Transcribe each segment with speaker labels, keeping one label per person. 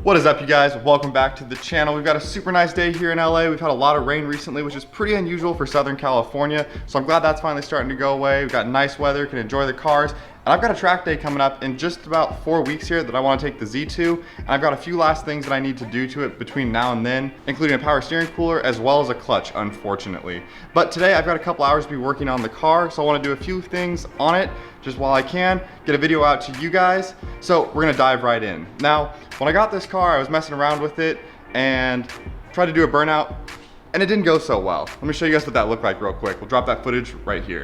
Speaker 1: What is up, you guys? Welcome back to the channel. We've got a super nice day here in LA. We've had a lot of rain recently, which is pretty unusual for Southern California. So I'm glad that's finally starting to go away. We've got nice weather, can enjoy the cars. And I've got a track day coming up in just about 4 weeks here that I want to take the Z to. And I've got a few last things that I need to do to it between now and then, including a power steering cooler as well as a clutch, unfortunately. But today I've got a couple hours to be working on the car, so I want to do a few things on it just while I can, get a video out to you guys. So we're gonna dive right in. Now, when I got this car, I was messing around with it and tried to do a burnout, and it didn't go so well. Let me show you guys what that looked like real quick. We'll drop that footage right here.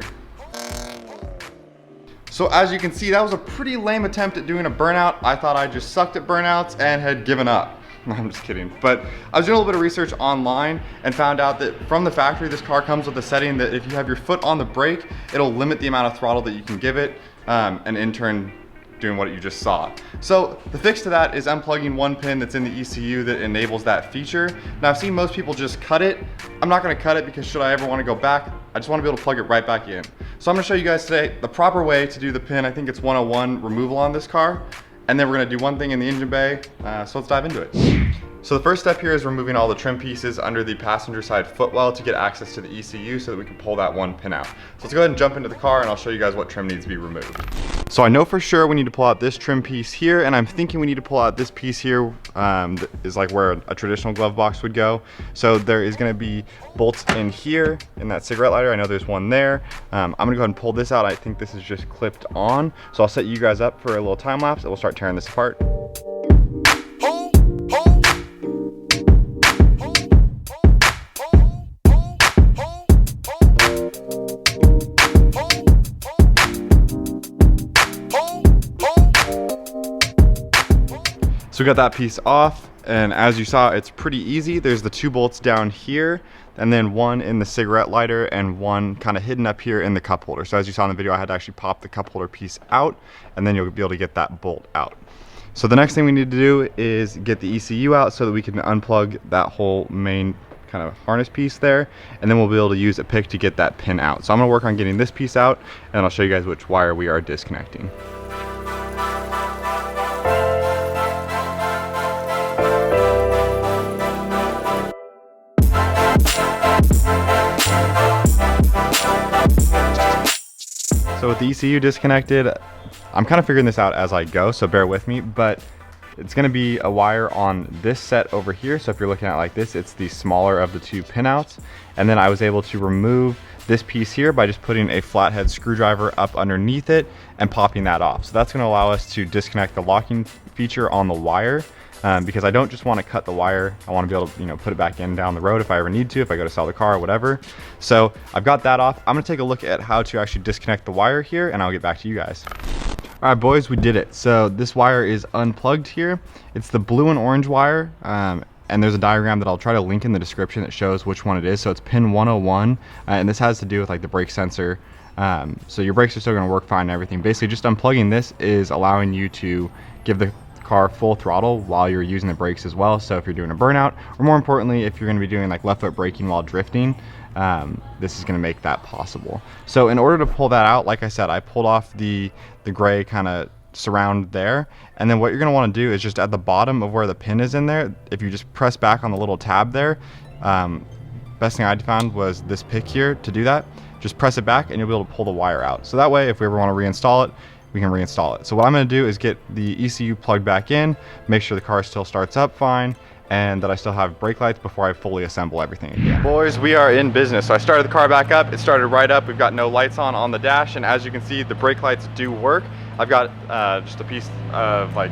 Speaker 1: So as you can see, that was a pretty lame attempt at doing a burnout. I thought I just sucked at burnouts and had given up. No, I'm just kidding. But I was doing a little bit of research online and found out that from the factory, this car comes with a setting that if you have your foot on the brake, it'll limit the amount of throttle that you can give it, and in turn, doing what you just saw. So the fix to that is unplugging one pin that's in the ECU that enables that feature. Now I've seen most people just cut it. I'm not gonna cut it because should I ever wanna go back, I just wanna be able to plug it right back in. So I'm gonna show you guys today the proper way to do the pin, I think it's 101 removal on this car. And then we're gonna do one thing in the engine bay, so let's dive into it. So the first step here is removing all the trim pieces under the passenger side footwell to get access to the ECU so that we can pull that one pin out. So let's go ahead and jump into the car and I'll show you guys what trim needs to be removed. So I know for sure we need to pull out this trim piece here, and I'm thinking we need to pull out this piece here, that is like where a traditional glove box would go. So there is gonna be bolts in here in that cigarette lighter. I know there's one there. I'm gonna go ahead and pull this out. I think this is just clipped on. So I'll set you guys up for a little time lapse and we'll start tearing this apart. So we got that piece off, and as you saw, it's pretty easy. There's the two bolts down here, and then one in the cigarette lighter and one kind of hidden up here in the cup holder. So as you saw in the video, I had to actually pop the cup holder piece out, and then you'll be able to get that bolt out. So the next thing we need to do is get the ECU out so that we can unplug that whole main kind of harness piece there, and then we'll be able to use a pick to get that pin out. So I'm gonna work on getting this piece out, and I'll show you guys which wire we are disconnecting. So with the ECU disconnected, I'm kind of figuring this out as I go, so bear with me, but it's gonna be a wire on this set over here. So if you're looking at it like this, it's the smaller of the two pinouts. And then I was able to remove this piece here by just putting a flathead screwdriver up underneath it and popping that off. So that's gonna allow us to disconnect the locking feature on the wire. Because I don't just want to cut the wire, I want to be able to, put it back in down the road if I ever need to, if I go to sell the car or whatever. So I've got that off. I'm going to take a look at how to actually disconnect the wire here, and I'll get back to you guys. All right, boys, we did it. So this wire is unplugged here. It's the blue and orange wire, and there's a diagram that I'll try to link in the description that shows which one it is. So it's pin 101, and this has to do with like the brake sensor. So your brakes are still going to work fine and everything. Basically, just unplugging this is allowing you to give the car full throttle while you're using the brakes as well. So if you're doing a burnout, or more importantly, if you're going to be doing like left foot braking while drifting, this is going to make that possible. So in order to pull that out, like I said, I pulled off the gray kind of surround there, and then what you're going to want to do is just at the bottom of where the pin is in there, if you just press back on the little tab there, best thing I found was this pick here to do that. Just press it back and you'll be able to pull the wire out. So that way, if we ever want to reinstall it, we can reinstall it. So what I'm going to do is get the ECU plugged back in, make sure the car still starts up fine, and that I still have brake lights before I fully assemble everything again. Boys, we are in business. So I started the car back up. It started right up. We've got no lights on the dash, and as you can see, the brake lights do work. I've got just a piece of like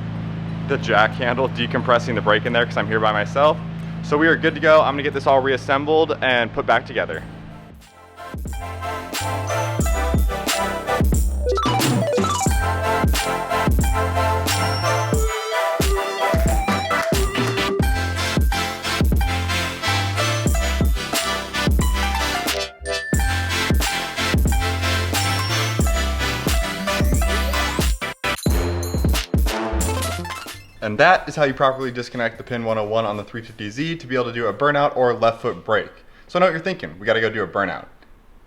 Speaker 1: the jack handle decompressing the brake in there because I'm here by myself. So we are good to go. I'm going to get this all reassembled and put back together. And that is how you properly disconnect the pin 101 on the 350Z to be able to do a burnout or left foot brake. So I know what you're thinking, we gotta go do a burnout.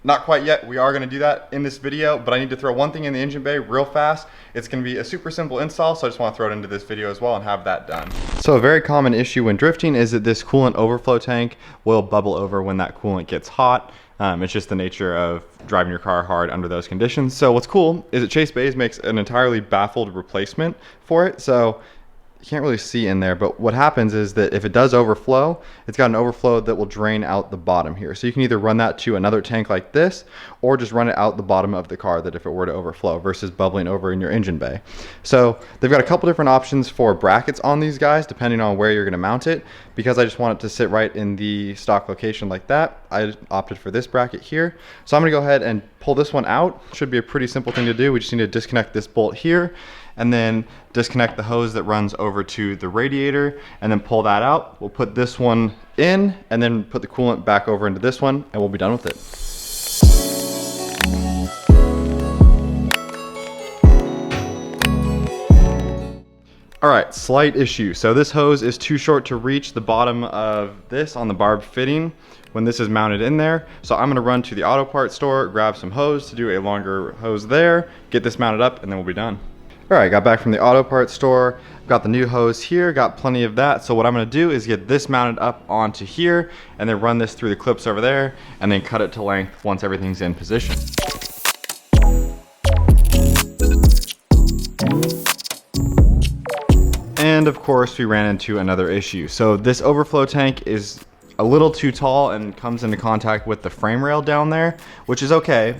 Speaker 1: Not quite yet. We are going to do that in this video, but I need to throw one thing in the engine bay real fast. It's going to be a super simple install, so I just want to throw it into this video as well and have that done. So a very common issue when drifting is that this coolant overflow tank will bubble over when that coolant gets hot. It's just the nature of driving your car hard under those conditions. So what's cool is that Chase Bays makes an entirely baffled replacement for it. So you can't really see in there, but what happens is that if it does overflow, it's got an overflow that will drain out the bottom here. So you can either run that to another tank like this, or just run it out the bottom of the car that if it were to overflow versus bubbling over in your engine bay. So they've got a couple different options for brackets on these guys, depending on where you're gonna mount it. Because I just want it to sit right in the stock location like that, I opted for this bracket here. So I'm gonna go ahead and pull this one out. Should be a pretty simple thing to do. We just need to disconnect this bolt here, and then disconnect the hose that runs over to the radiator, and then pull that out. We'll put this one in, and then put the coolant back over into this one, and we'll be done with it. All right, slight issue. So this hose is too short to reach the bottom of this on the barb fitting when this is mounted in there. So I'm gonna run to the auto parts store, grab some hose to do a longer hose there, get this mounted up, and then we'll be done. All right, got back from the auto parts store, got the new hose here, got plenty of that. So what I'm gonna do is get this mounted up onto here, and then run this through the clips over there, and then cut it to length once everything's in position. And of course, we ran into another issue. So this overflow tank is a little too tall and comes into contact with the frame rail down there, which is okay.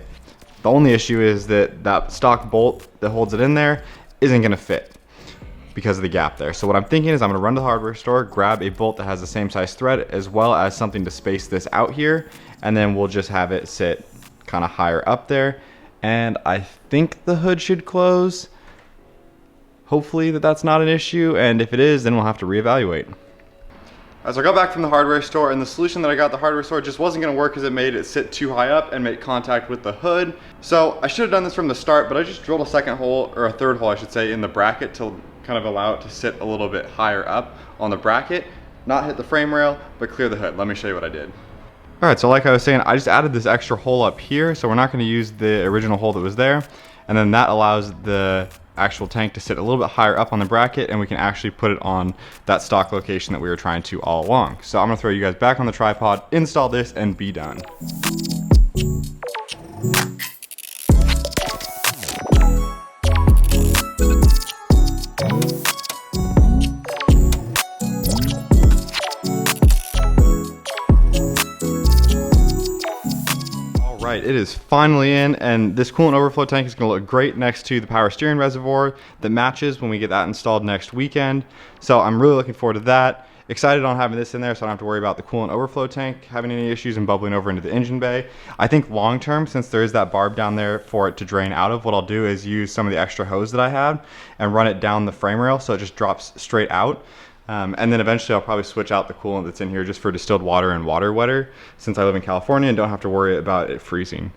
Speaker 1: The only issue is that that stock bolt that holds it in there isn't gonna fit because of the gap there. So what I'm thinking is I'm gonna run to the hardware store, grab a bolt that has the same size thread, as well as something to space this out here, and then we'll just have it sit kind of higher up there. And I think the hood should close. Hopefully that's not an issue, and if it is, then we'll have to reevaluate. As I got back from the hardware store, and the solution that I got at the hardware store just wasn't gonna work because it made it sit too high up and make contact with the hood. So I should have done this from the start, but I just drilled a second hole, or a third hole I should say, in the bracket to kind of allow it to sit a little bit higher up on the bracket, not hit the frame rail, but clear the hood. Let me show you what I did. All right, so like I was saying, I just added this extra hole up here, so we're not gonna use the original hole that was there, and then that allows the actual tank to sit a little bit higher up on the bracket, and we can actually put it on that stock location that we were trying to all along. So I'm gonna throw you guys back on the tripod, install this, and be done. Right, it is finally in, and this coolant overflow tank is going to look great next to the power steering reservoir that matches when we get that installed next weekend. So I'm really looking forward to that. Excited on having this in there so I don't have to worry about the coolant overflow tank having any issues and bubbling over into the engine bay. I think long term, since there is that barb down there for it to drain out of, what I'll do is use some of the extra hose that I have and run it down the frame rail so it just drops straight out. And then eventually I'll probably switch out the coolant that's in here just for distilled water and water wetter, since I live in California and don't have to worry about it freezing.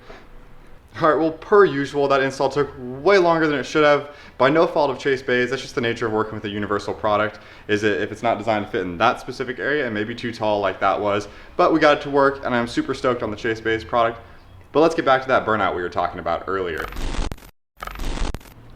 Speaker 1: All right, well, per usual, that install took way longer than it should have. By no fault of Chase Bays, that's just the nature of working with a universal product, is that if it's not designed to fit in that specific area, it may be too tall like that was. But we got it to work, and I'm super stoked on the Chase Bays product. But let's get back to that burnout we were talking about earlier.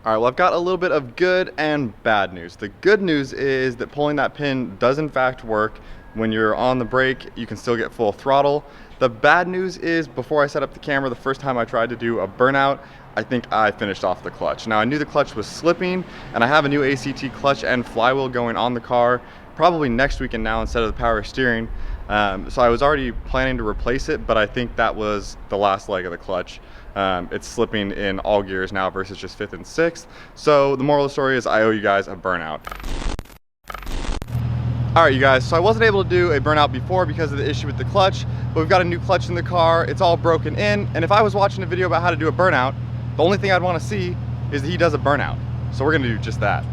Speaker 1: All right, well, I've got a little bit of good and bad news. The good news is that pulling that pin does in fact work. When you're on the brake, you can still get full throttle. The bad news is, before I set up the camera, the first time I tried to do a burnout, I think I finished off the clutch. Now, I knew the clutch was slipping, and I have a new ACT clutch and flywheel going on the car, probably next weekend now instead of the power steering. So I was already planning to replace it, but I think that was the last leg of the clutch. It's slipping in all gears now versus just 5th and 6th. So the moral of the story is I owe you guys a burnout. All right, you guys, so I wasn't able to do a burnout before because of the issue with the clutch, but we've got a new clutch in the car. It's all broken in, and if I was watching a video about how to do a burnout, the only thing I'd want to see is that he does a burnout. So we're gonna do just that.